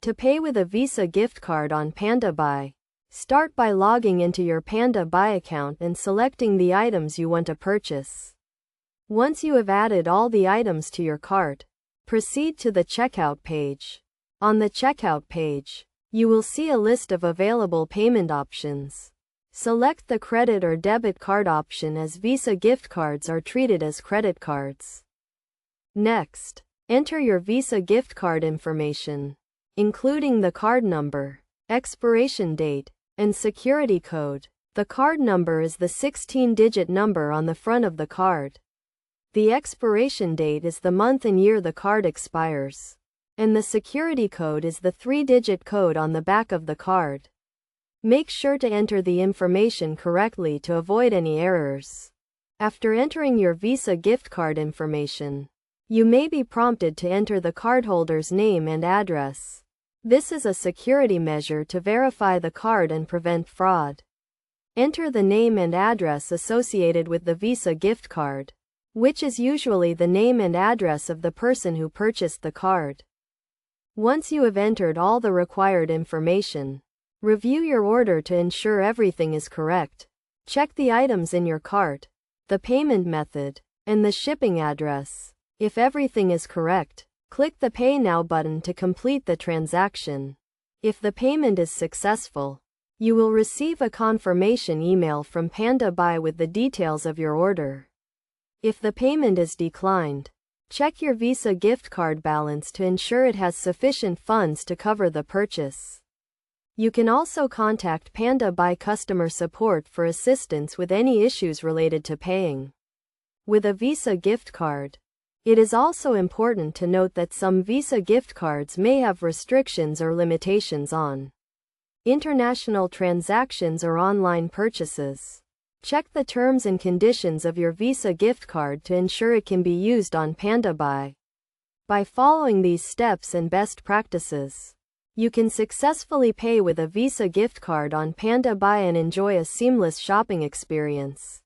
To pay with a Visa gift card on Pandabuy, start by logging into your Pandabuy account and selecting the items you want to purchase. Once you have added all the items to your cart, proceed to the checkout page. On the checkout page, you will see a list of available payment options. Select the credit or debit card option, as Visa gift cards are treated as credit cards. Next, enter your Visa gift card information, including the card number, expiration date, and security code. The card number is the 16-digit number on the front of the card. The expiration date is the month and year the card expires. And the security code is the 3-digit code on the back of the card. Make sure to enter the information correctly to avoid any errors. After entering your Visa gift card information, you may be prompted to enter the cardholder's name and address. This is a security measure to verify the card and prevent fraud. Enter the name and address associated with the Visa gift card, which is usually the name and address of the person who purchased the card. Once you have entered all the required information, review your order to ensure everything is correct. Check the items in your cart, the payment method, and the shipping address. If everything is correct, click the Pay Now button to complete the transaction. If the payment is successful, you will receive a confirmation email from Pandabuy with the details of your order. If the payment is declined, check your Visa gift card balance to ensure it has sufficient funds to cover the purchase. You can also contact Pandabuy customer support for assistance with any issues related to paying with a Visa gift card. It is also important to note that some Visa gift cards may have restrictions or limitations on international transactions or online purchases. Check the terms and conditions of your Visa gift card to ensure it can be used on Pandabuy. By following these steps and best practices, you can successfully pay with a Visa gift card on Pandabuy and enjoy a seamless shopping experience.